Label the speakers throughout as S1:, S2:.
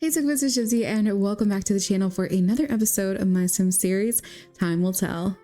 S1: Hey, it's Shiipty, and welcome back to the channel for another episode of my Sim series, Time Will Tell.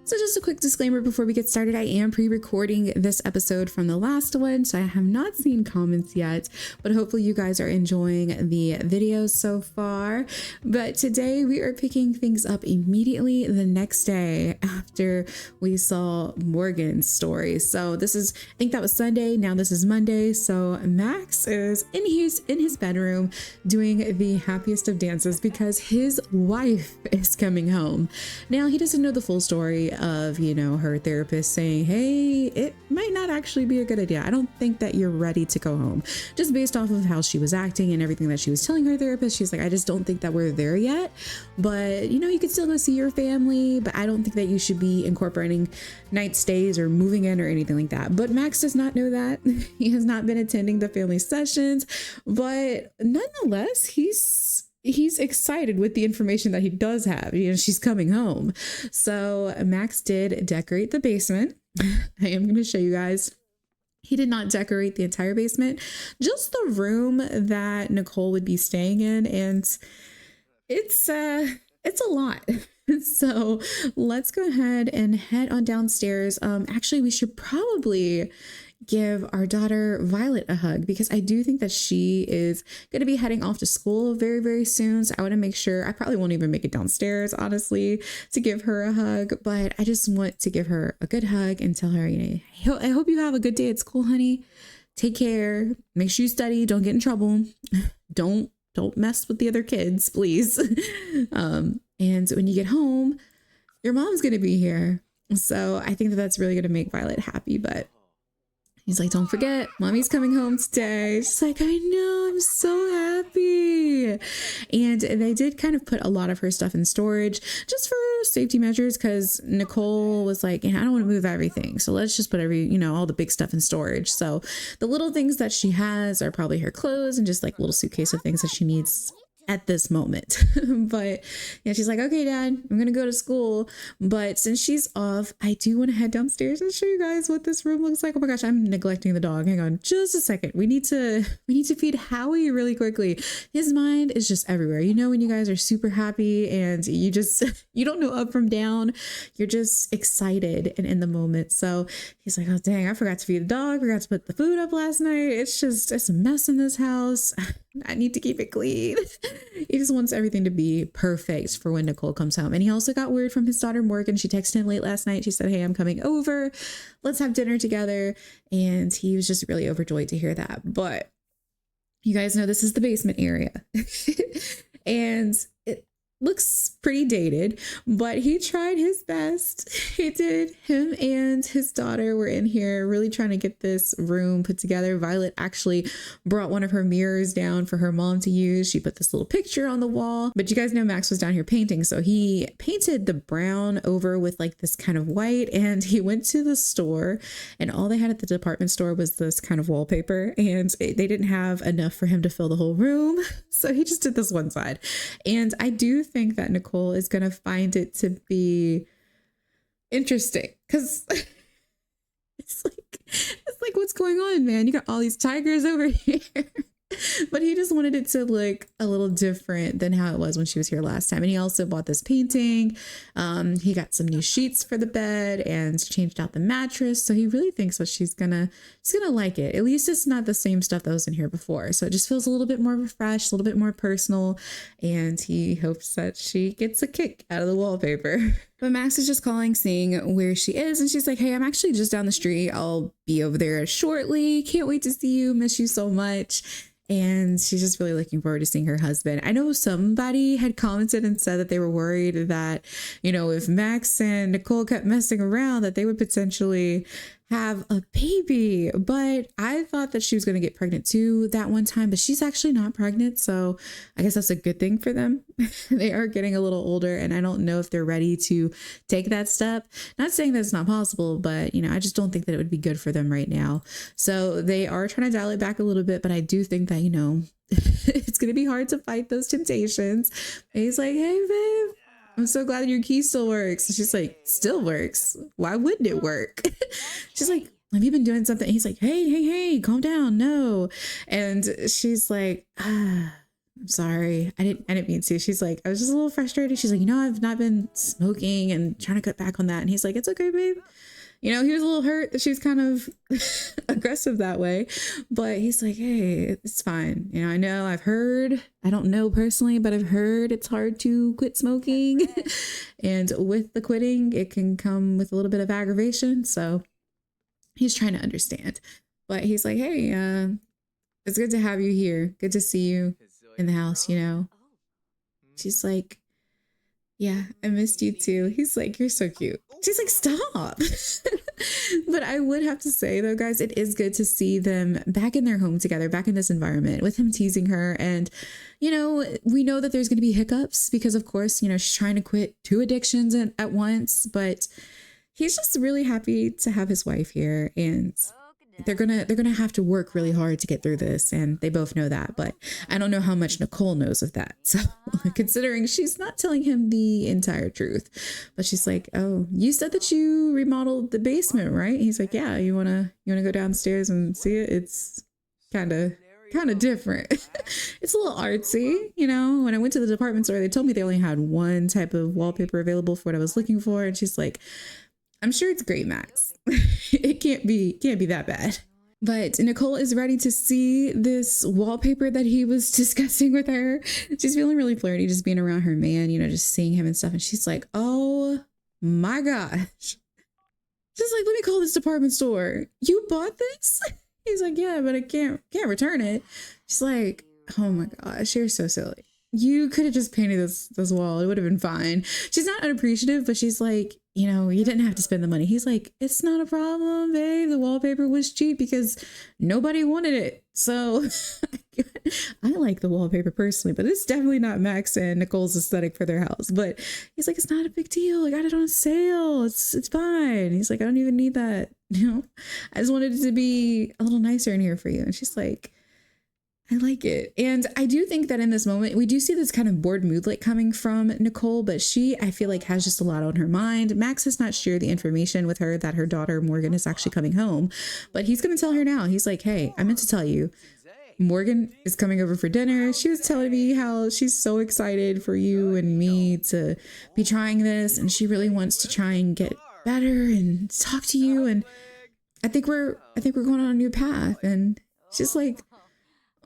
S1: So just a quick disclaimer before we get started, I am pre-recording this episode from the last one, so I have not seen comments yet, but hopefully you guys are enjoying the videos so far. But today we are picking things up immediately the next day after we saw Morgan's story. So this is, I think that was Sunday, now this is Monday. So Max is in his bedroom doing the happiest of dances because his wife is coming home. Now he doesn't know the full story of, you know, her therapist saying, hey, it might not actually be a good idea. I don't think that you're ready to go home. Just based off of how she was acting and everything that she was telling her therapist, she's like, I just don't think that we're there yet. But, you know, you could still go see your family, but I don't think that you should be incorporating night stays or moving in or anything like that. But Max does not know that. He has not been attending the family sessions, but nonetheless, he's excited with the information that he does have. You know, she's coming home. So Max did decorate the basement. I am going to show you guys. He did not decorate the entire basement, just the room that Nicole would be staying in. And it's a lot. So let's go ahead and head on downstairs. Actually, we should probably give our daughter Violet a hug because I do think that she is going to be heading off to school very, very soon. So I want to make sure, I probably won't even make it downstairs, honestly, to give her a hug, but I just want to give her a good hug and tell her, you know, I hope you have a good day at school, honey. Take care. Make sure you study. Don't get in trouble. Don't mess with the other kids, please. And when you get home, your mom's going to be here. So I think that that's really going to make Violet happy, but he's like, don't forget, mommy's coming home today. She's like, I know, I'm so happy. And they did kind of put a lot of her stuff in storage just for safety measures because Nicole was like, I don't want to move everything. So let's just put all the big stuff in storage. So the little things that she has are probably her clothes and just like a little suitcase of things that she needs at this moment. But yeah, she's like, okay, Dad, I'm gonna go to school, but since she's off, I do want to head downstairs and show you guys what this room looks like. Oh my gosh, I'm neglecting the dog. Hang on just a second. We need to feed Howie really quickly. His mind is just everywhere. You know, when you guys are super happy and you don't know up from down, you're just excited and in the moment. So he's like, oh dang, I forgot to feed the dog, forgot to put the food up last night. It's a mess in this house. I need to keep it clean. He just wants everything to be perfect for when Nicole comes home. And he also got word from his daughter Morgan. She texted him late last night. She said, hey, I'm coming over. Let's have dinner together. And he was just really overjoyed to hear that. But you guys know this is the basement area. And it looks pretty dated, but he tried his best. He did. Him and his daughter were in here really trying to get this room put together. Violet actually brought one of her mirrors down for her mom to use. She put this little picture on the wall, but you guys know Max was down here painting. So he painted the brown over with like this kind of white, and he went to the store and all they had at the department store was this kind of wallpaper, and they didn't have enough for him to fill the whole room. So he just did this one side. And I do think that Nicole is going to find it to be interesting because it's like what's going on, man? You got all these tigers over here. But he just wanted it to look a little different than how it was when she was here last time. And he also bought this painting. He got some new sheets for the bed and changed out the mattress. So he really thinks that she's gonna like it. At least it's not the same stuff that was in here before. So it just feels a little bit more refreshed, a little bit more personal. And he hopes that she gets a kick out of the wallpaper. But Max is just calling, seeing where she is. And she's like, hey, I'm actually just down the street. I'll be over there shortly. Can't wait to see you. Miss you so much. And she's just really looking forward to seeing her husband. I know somebody had commented and said that they were worried that, you know, if Max and Nicole kept messing around, that they would potentially have a baby. But I thought that she was going to get pregnant too that one time, but she's actually not pregnant. So I guess that's a good thing for them. They are getting a little older, and I don't know if they're ready to take that step. Not saying that it's not possible, but, you know, I just don't think that it would be good for them right now. So they are trying to dial it back a little bit, but I do think that, you know, it's going to be hard to fight those temptations. And he's like, hey, babe, I'm so glad your key still works. And she's like, still works? Why wouldn't it work? She's like, have you been doing something? He's like, hey, calm down. No. And she's like, I'm sorry. I didn't mean to. She's like, I was just a little frustrated. She's like, I've not been smoking and trying to cut back on that. And he's like, it's okay, babe. He was a little hurt that she's kind of aggressive that way, but he's like, hey, it's fine. I know I've heard, I don't know personally, but I've heard it's hard to quit smoking. And with the quitting, it can come with a little bit of aggravation. So he's trying to understand, but he's like, hey, it's good to have you here. Good to see you in the house, She's like, yeah, I missed you too. He's like, you're so cute. She's like, stop. But I would have to say though, guys, it is good to see them back in their home together, back in this environment with him teasing her. And, we know that there's going to be hiccups because of course, she's trying to quit 2 addictions at once, but he's just really happy to have his wife here, and they're gonna have to work really hard to get through this, and they both know that. But I don't know how much Nicole knows of that. So considering she's not telling him the entire truth, but she's like, oh, you said that you remodeled the basement, right? He's like, yeah, you wanna go downstairs and see it? It's kind of different. It's a little artsy. When I went to the department store, they told me they only had one type of wallpaper available for what I was looking for, and she's like, I'm sure it's great, Max. It can't be that bad. But Nicole is ready to see this wallpaper that he was discussing with her. She's feeling really flirty just being around her man, just seeing him and stuff. And she's like, oh my gosh. She's like, let me call this department store. You bought this? He's like, yeah, but I can't return it. She's like, oh my gosh, you're so silly. You could have just painted this wall. It would have been fine. She's not unappreciative, but she's like, you didn't have to spend the money. He's like, it's not a problem, babe. The wallpaper was cheap because nobody wanted it. So I like the wallpaper personally, but it's definitely not Max and Nicole's aesthetic for their house. But he's like, it's not a big deal. I got it on sale. It's fine. He's like, I don't even need that. I just wanted it to be a little nicer in here for you. And she's like, I like it. And I do think that in this moment, we do see this kind of bored moodlet coming from Nicole, but she, I feel like, has just a lot on her mind. Max has not shared the information with her that her daughter Morgan is actually coming home, but he's going to tell her now. He's like, hey, I meant to tell you, Morgan is coming over for dinner. She was telling me how she's so excited for you and me to be trying this, and she really wants to try and get better and talk to you. And I think we're going on a new path. And she's like,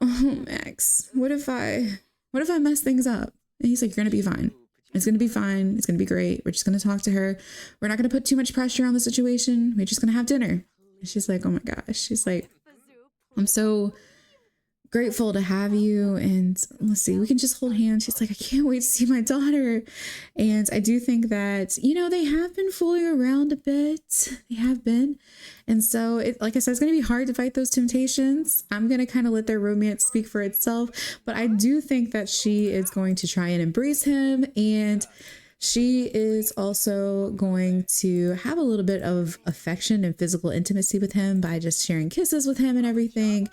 S1: oh, Max, what if I mess things up? And he's like, you're going to be fine. It's going to be fine. It's going to be great. We're just going to talk to her. We're not going to put too much pressure on the situation. We're just going to have dinner. And she's like, oh my gosh. She's like, I'm so grateful to have you. And let's see, we can just hold hands. She's like, I can't wait to see my daughter. And I do think that, they have been fooling around a bit. They have been. And so, like I said, it's going to be hard to fight those temptations. I'm going to kind of let their romance speak for itself. But I do think that she is going to try and embrace him. And she is also going to have a little bit of affection and physical intimacy with him by just sharing kisses with him and everything.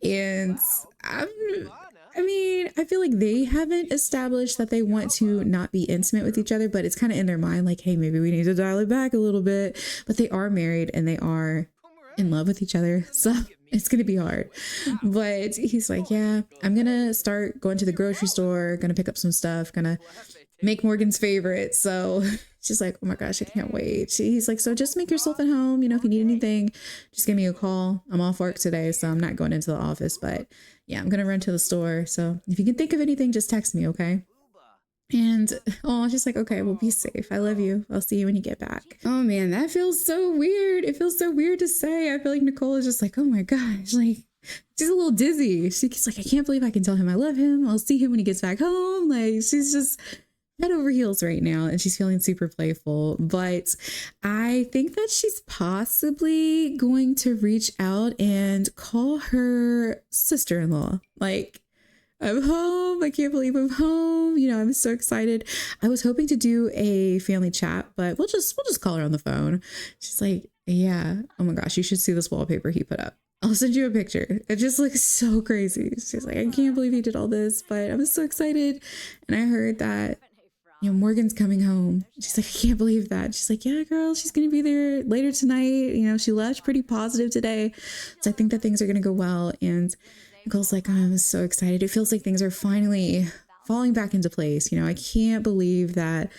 S1: And I feel like they haven't established that they want to not be intimate with each other, but it's kind of in their mind like, hey, maybe we need to dial it back a little bit. But they are married and they are in love with each other. So it's going to be hard. But he's like, yeah, I'm going to start going to the grocery store, going to pick up some stuff, going to make Morgan's favorite. So she's like, oh my gosh, I can't wait. He's like, so just make yourself at home. If you need anything, just give me a call. I'm off work today, so I'm not going into the office, but yeah, I'm going to run to the store. So if you can think of anything, just text me. Okay. And she's like, okay, well, be safe. I love you. I'll see you when you get back. Oh man, that feels so weird. It feels so weird to say. I feel like Nicole is just like, oh my gosh, like she's a little dizzy. She's like, I can't believe I can tell him I love him. I'll see him when he gets back home. Like she's just head over heels right now, and she's feeling super playful. But I think that she's possibly going to reach out and call her sister-in-law. Like, I'm home. I can't believe I'm home. I'm so excited. I was hoping to do a family chat, but we'll just call her on the phone. She's like, yeah, oh my gosh, you should see this wallpaper he put up. I'll send you a picture. It just looks so crazy. She's like, I can't believe he did all this, but I'm so excited. And I heard that you know, Morgan's coming home. She's like, I can't believe that. She's like, yeah, girl, she's going to be there later tonight. You know, she left pretty positive today. So I think that things are going to go well. And Nicole's like, oh, I'm so excited. It feels like things are finally falling back into place. You know, I can't believe that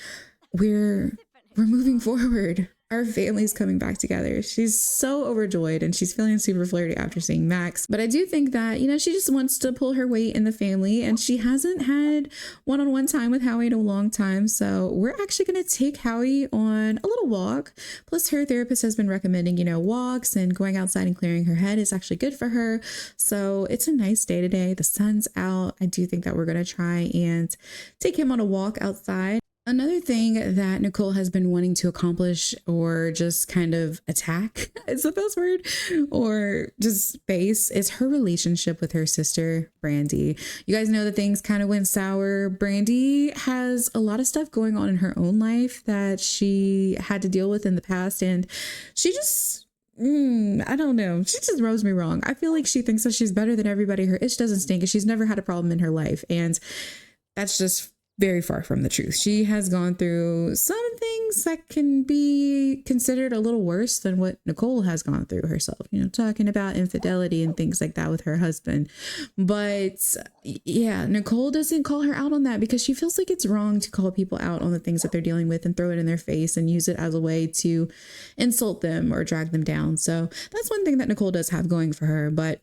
S1: we're moving forward. Our family's coming back together. She's so overjoyed and she's feeling super flirty after seeing Max. But I do think that, you know, she just wants to pull her weight in the family, and she hasn't had one-on-one time with Howie in a long time. So we're actually going to take Howie on a little walk. Plus her therapist has been recommending, you know, walks and going outside and clearing her head is actually good for her. So it's a nice day today. The sun's out. I do think that we're going to try and take him on a walk outside. Another thing that Nicole has been wanting to accomplish, or just kind of attack is the best word, or just face, is her relationship with her sister, Brandy. You guys know that things kind of went sour. Brandy has a lot of stuff going on in her own life that she had to deal with in the past, and she just... I don't know. She just rubs me wrong. I feel like she thinks that she's better than everybody. Her itch doesn't stink, and she's never had a problem in her life. And that's just very far from the truth. She has gone through some things that can be considered a little worse than what Nicole has gone through herself, you know, talking about infidelity and things like that with her husband. But yeah, Nicole doesn't call her out on that because she feels like it's wrong to call people out on the things that they're dealing with and throw it in their face and use it as a way to insult them or drag them down. So that's one thing that Nicole does have going for her, but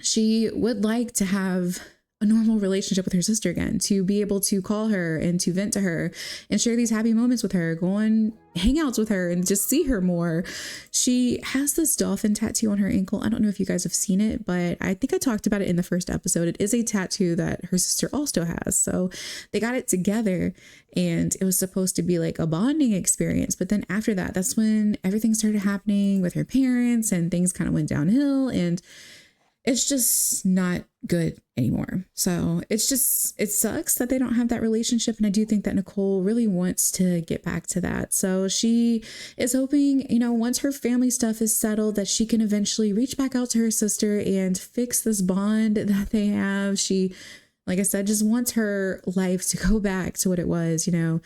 S1: she would like to have a normal relationship with her sister again, to be able to call her and to vent to her and share these happy moments with her, go on hangouts with her and just see her more. She has this dolphin tattoo on her ankle. I don't know if you guys have seen it, but I think I talked about it in the first episode. It is a tattoo that her sister also has. So they got it together and it was supposed to be like a bonding experience. But then after that, that's when everything started happening with her parents and things kind of went downhill, and it's just not good anymore. So it sucks that they don't have that relationship. And I do think that Nicole really wants to get back to that. So she is hoping, you know, once her family stuff is settled, that she can eventually reach back out to her sister and fix this bond that they have. She, like I said, just wants her life to go back to what it was, you know,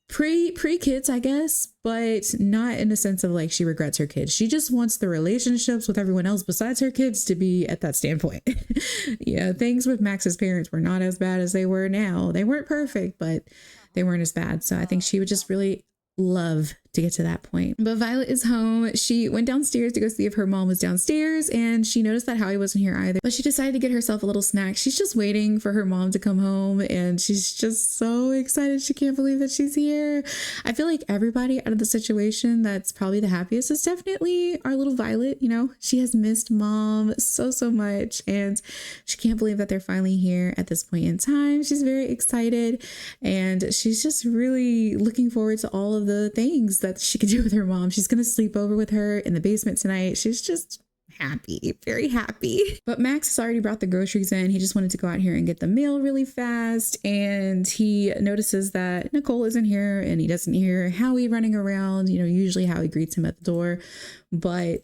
S1: pre-kids, I guess, but not in the sense of like she regrets her kids. She just wants the relationships with everyone else besides her kids to be at that standpoint. Yeah, things with Max's parents were not as bad as they were now. They weren't perfect, but they weren't as bad. So I think she would just really love to get to that point. But Violet is home. She went downstairs to go see if her mom was downstairs, and she noticed that Howie wasn't here either. But she decided to get herself a little snack. She's just waiting for her mom to come home, and she's just so excited. She can't believe that she's here. I feel like everybody out of the situation that's probably the happiest is definitely our little Violet. You know, she has missed mom so much, and she can't believe that they're finally here at this point in time. She's very excited, and she's just really looking forward to all of the things that she can do with her mom. She's gonna sleep over with her in the basement tonight. She's just happy, very happy. But Max has already brought the groceries in. He just wanted to go out here and get the mail really fast, and he notices that Nicole isn't here, and he doesn't hear Howie running around. You know, usually Howie greets him at the door, but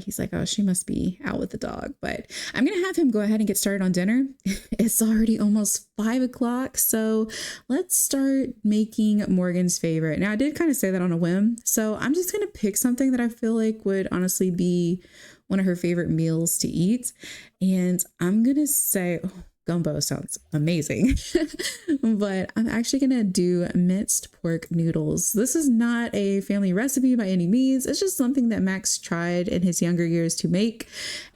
S1: he's like, oh, she must be out with the dog. But I'm gonna have him go ahead and get started on dinner. It's already almost 5 o'clock, so let's start making Morgan's favorite. Now, I did kind of say that on a whim, so I'm just gonna pick something that I feel like would honestly be one of her favorite meals to eat, and I'm gonna say, oh, gumbo sounds amazing. But I'm actually gonna do minced pork noodles. This is not a family recipe by any means. It's just something that Max tried in his younger years to make,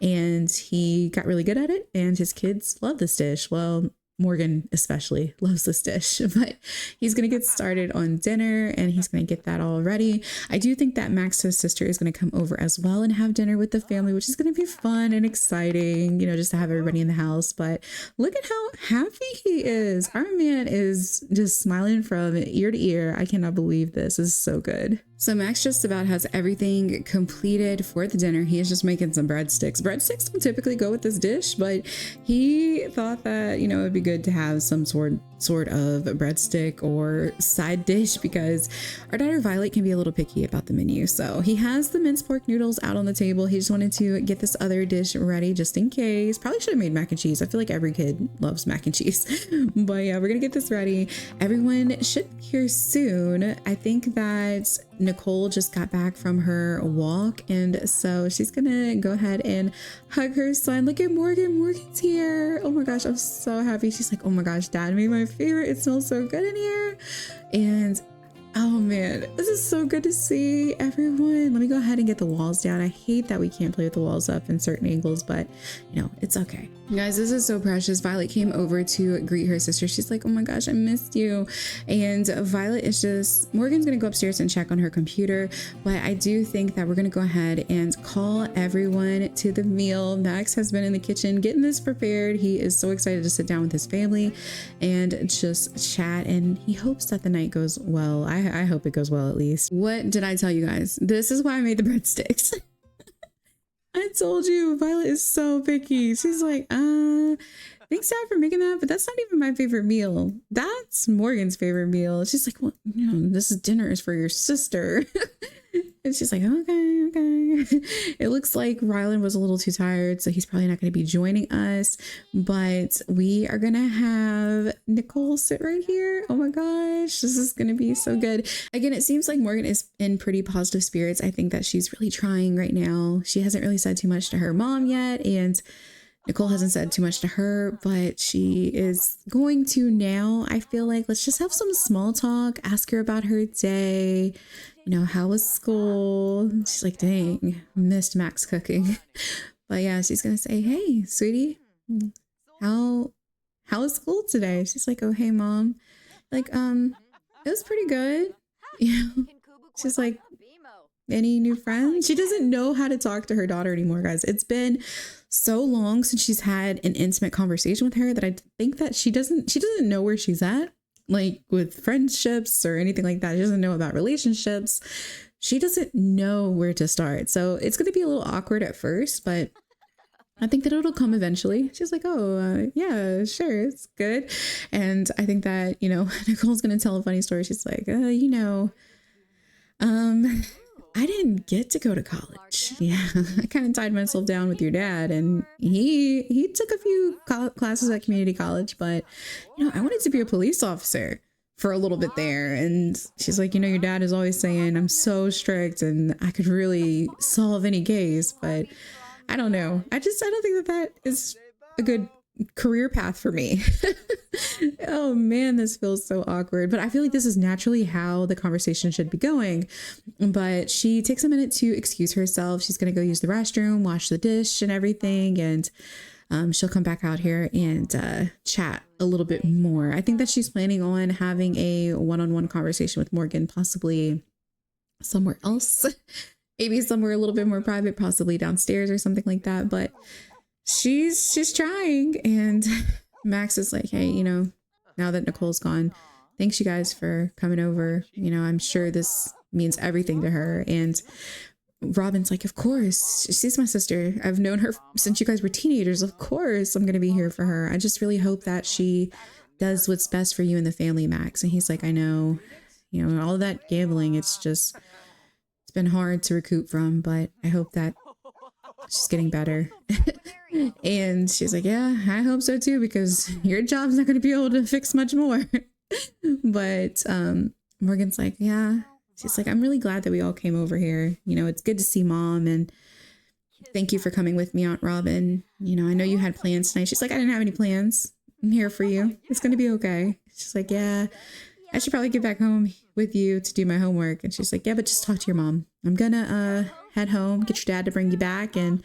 S1: and he got really good at it, and his kids love this dish. Well, Morgan especially loves this dish, but he's going to get started on dinner and he's going to get that all ready. I do think that Max's sister is going to come over as well and have dinner with the family, which is going to be fun and exciting, you know, just to have everybody in the house. But look at how happy he is. Our man is just smiling from ear to ear. I cannot believe this is so good. So Max just about has everything completed for the dinner. He is just making some breadsticks. Breadsticks don't typically go with this dish, but he thought that, you know, it'd be good to have some sort sort of breadstick or side dish because our daughter Violet can be a little picky about the menu. So he has the minced pork noodles out on the table. He just wanted to get this other dish ready just in case. Probably should have made mac and cheese. I feel like every kid loves mac and cheese. But yeah, we're gonna get this ready. Everyone should be here soon. I think that Nicole just got back from her walk, and so she's gonna go ahead and hug her son. Look at Morgan. Morgan's here. Oh my gosh, I'm so happy. She's like, oh my gosh, Dad made my favorite. It smells so good in here. And oh man, this is so good to see everyone. Let me go ahead and get the walls down. I hate that we can't play with the walls up in certain angles, but you know, it's okay. Guys, this is so precious. Violet came over to greet her sister. She's like, oh my gosh, I missed you. And Violet is just, Morgan's gonna go upstairs and check on her computer, but I do think that we're gonna go ahead and call everyone to the meal. Max has been in the kitchen getting this prepared. He is so excited to sit down with his family and just chat, and he hopes that the night goes well. I hope it goes well at least. What did I tell you guys? This is why I made the breadsticks. I told you, Violet is so picky. She's like, thanks Dad for making that, but that's not even my favorite meal. That's Morgan's favorite meal. She's like, well, you know, this is dinner is for your sister. And she's like, okay. It looks like Rylan was a little too tired, so he's probably not going to be joining us, but we are going to have Nicole sit right here. Oh my gosh, this is going to be so good. Again, it seems like Morgan is in pretty positive spirits. I think that she's really trying right now. She hasn't really said too much to her mom yet, and Nicole hasn't said too much to her, but she is going to now. I feel like let's just have some small talk, ask her about her day. You know, how was school? She's like, dang, missed Max cooking. But yeah, she's gonna say, hey, sweetie, how was school today? She's like, oh, hey, Mom. Like, it was pretty good. You know, she's like, any new friends? She doesn't know how to talk to her daughter anymore, guys. It's been so long since she's had an intimate conversation with her that I think that she doesn't know where she's at. Like with friendships or anything like that. She doesn't know about relationships. She doesn't know where to start. So it's going to be a little awkward at first, but I think that it'll come eventually. She's like, oh, yeah, sure, it's good. And I think that, you know, Nicole's going to tell a funny story. She's like, you know, I didn't get to go to college. Yeah, I kind of tied myself down with your dad, and he took a few classes at community college, but you know, I wanted to be a police officer for a little bit there. And she's like, you know, your dad is always saying I'm so strict and I could really solve any case, but I don't know. I don't think that is a good career path for me. Oh man, this feels so awkward, but I feel like this is naturally how the conversation should be going. But she takes a minute to excuse herself. She's gonna go use the restroom, wash the dish and everything, and she'll come back out here and chat a little bit more. I think that she's planning on having a one-on-one conversation with Morgan, possibly somewhere else, maybe somewhere a little bit more private, possibly downstairs or something like that. But she's trying, and Max is like, hey, you know, now that Nicole's gone, thanks you guys for coming over. You know, I'm sure this means everything to her. And Robin's like, of course, she's my sister. I've known her since you guys were teenagers. Of course, I'm going to be here for her. I just really hope that she does what's best for you and the family, Max. And he's like, I know, you know, all that gambling, it's been hard to recoup from, but I hope that she's getting better. And she's like, yeah, I hope so too, because your job's not going to be able to fix much more. But Morgan's like, yeah. She's like, I'm really glad that we all came over here. You know, it's good to see Mom, and thank you for coming with me, Aunt Robin. You know, I know you had plans tonight. She's like, I didn't have any plans. I'm here for you. It's going to be okay. She's like, yeah, I should probably get back home with you to do my homework. And she's like, yeah, but just talk to your mom. I'm gonna head home, get your dad to bring you back, and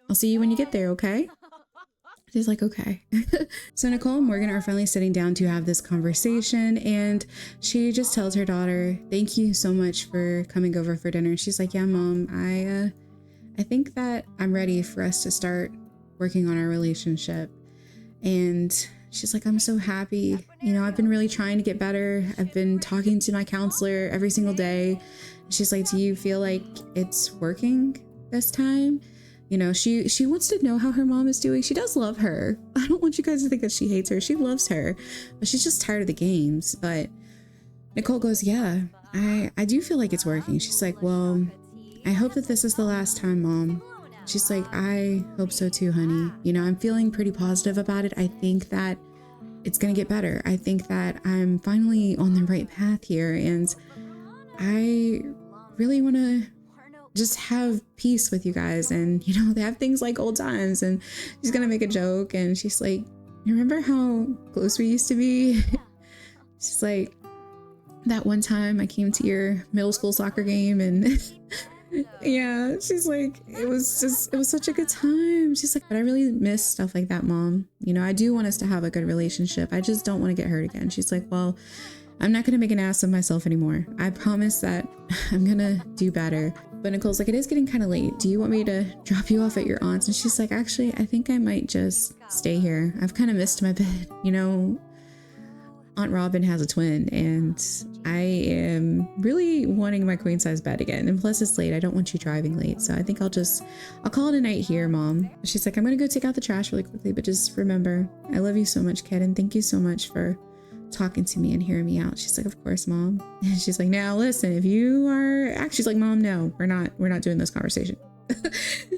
S1: I'll see you when you get there, okay? She's like, okay. So Nicole and Morgan are finally sitting down to have this conversation, and she just tells her daughter, thank you so much for coming over for dinner. She's like, yeah, Mom, I think that I'm ready for us to start working on our relationship. And she's like, I'm so happy. You know, I've been really trying to get better. I've been talking to my counselor every single day. She's like, do you feel like it's working this time? You know, she wants to know how her mom is doing. She does love her. I don't want you guys to think that she hates her. She loves her, but she's just tired of the games. But Nicole goes, yeah, I do feel like it's working. She's like, well, I hope that this is the last time, Mom. She's like, I hope so too, honey. You know, I'm feeling pretty positive about it. I think that it's going to get better. I think that I'm finally on the right path here. And I really want to just have peace with you guys. And, you know, they have things like old times. And she's going to make a joke. And she's like, you remember how close we used to be? She's like, that one time I came to your middle school soccer game and yeah, she's like, it was such a good time. She's like, but I really miss stuff like that, Mom. You know, I do want us to have a good relationship. I just don't want to get hurt again. She's like, well, I'm not going to make an ass of myself anymore. I promise that I'm going to do better. But Nicole's like, it is getting kind of late. Do you want me to drop you off at your aunt's? And she's like, actually, I think I might just stay here. I've kind of missed my bed. You know, Aunt Robin has a twin and I am really wanting my queen size bed again. And plus it's late. I don't want you driving late. So I think I'll call it a night here, Mom. She's like, I'm going to go take out the trash really quickly, but just remember, I love you so much, kid. And thank you so much for talking to me and hearing me out. She's like, of course, Mom. And she's like, now listen, if you are actually, she's like, Mom, no, we're not doing this conversation.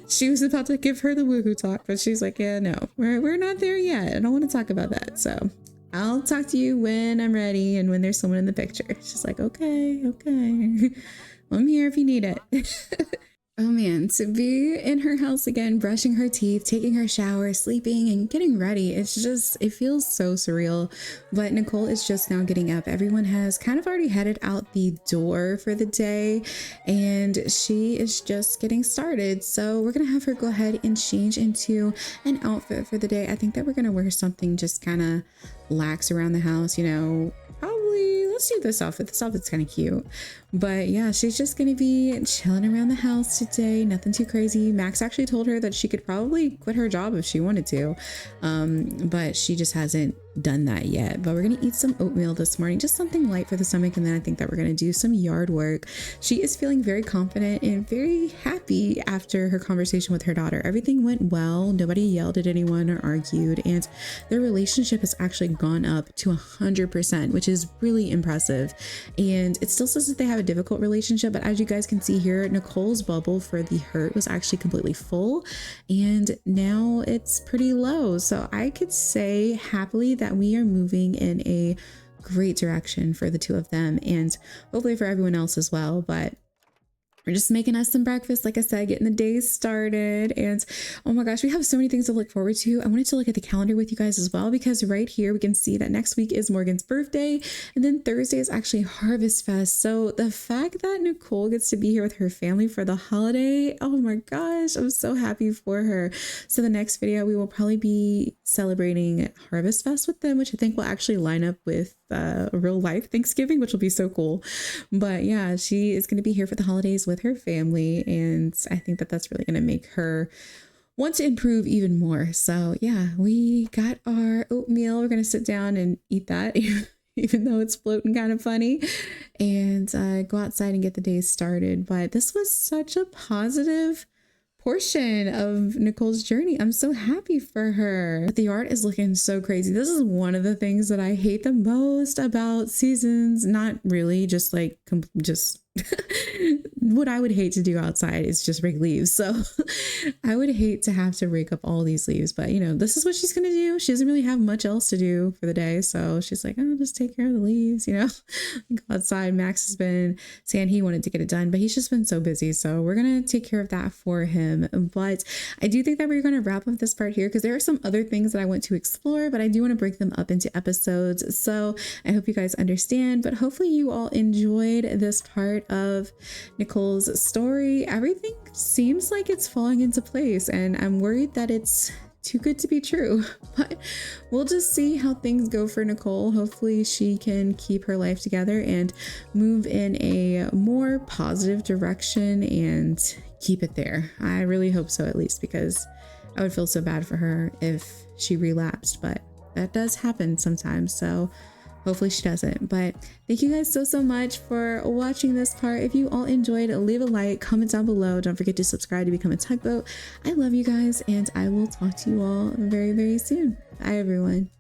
S1: She was about to give her the woohoo talk, but she's like, yeah, no, we're not there yet. I don't want to talk about that. So I'll talk to you when I'm ready and when there's someone in the picture. She's like, okay. I'm here if you need it. Oh man, to be in her house again, brushing her teeth, taking her shower, sleeping, and getting ready. It feels so surreal. But Nicole is just now getting up. Everyone has kind of already headed out the door for the day, and she is just getting started. So we're gonna have her go ahead and change into an outfit for the day. I think that we're gonna wear something just kind of lax around the house, you know. Probably let's do this outfit. This outfit's kind of cute. But yeah, she's just gonna be chilling around the house today. Nothing too crazy. Max actually told her that she could probably quit her job if she wanted to, but she just hasn't done that yet. But we're gonna eat some oatmeal this morning, just something light for the stomach, and then I think that we're gonna do some yard work. She is feeling very confident and very happy after her conversation with her daughter. Everything went well. Nobody yelled at anyone or argued, and their relationship has actually gone up to 100%, which is really impressive. And it still says that they have a difficult relationship, but as you guys can see here, Nicole's bubble for the hurt was actually completely full, and now it's pretty low. So I could say happily that we are moving in a great direction for the two of them, and hopefully for everyone else as well. But we're just making us some breakfast, like I said, getting the day started. And oh my gosh, we have so many things to look forward to. I wanted to look at the calendar with you guys as well, because right here we can see that next week is Morgan's birthday, and then Thursday is actually Harvest Fest. So the fact that Nicole gets to be here with her family for the holiday, oh my gosh, I'm so happy for her. So the next video, we will probably be celebrating Harvest Fest with them, which I think will actually line up with real life Thanksgiving, which will be so cool. But yeah, she is going to be here for the holidays with her family, and I think that that's really going to make her want to improve even more. So yeah, we got our oatmeal. We're going to sit down and eat that even though it's floating kind of funny, and go outside and get the day started. But this was such a positive portion of Nicole's journey. I'm so happy for her. But the art is looking so crazy. This is one of the things that I hate the most about seasons. Not really, just like what I would hate to do outside is just rake leaves. So I would hate to have to rake up all these leaves, but you know, this is what she's gonna do. She doesn't really have much else to do for the day, so she's like, I'll just take care of the leaves, you know. Go outside. Max has been saying he wanted to get it done, but he's just been so busy, so we're gonna take care of that for him. But I do think that we're gonna wrap up this part here, because there are some other things that I want to explore, but I do want to break them up into episodes. So I hope you guys understand, but hopefully you all enjoyed this part of Nicole's story. Everything seems like it's falling into place, and I'm worried that it's too good to be true, but we'll just see how things go for Nicole. Hopefully she can keep her life together and move in a more positive direction and keep it there. I really hope so, at least, because I would feel so bad for her if she relapsed, but that does happen sometimes. So Hopefully she doesn't. But thank you guys so much for watching this part. If you all enjoyed, leave a like, comment down below. Don't forget to subscribe to become a tugboat. I love you guys, and I will talk to you all very, very soon. Bye, everyone.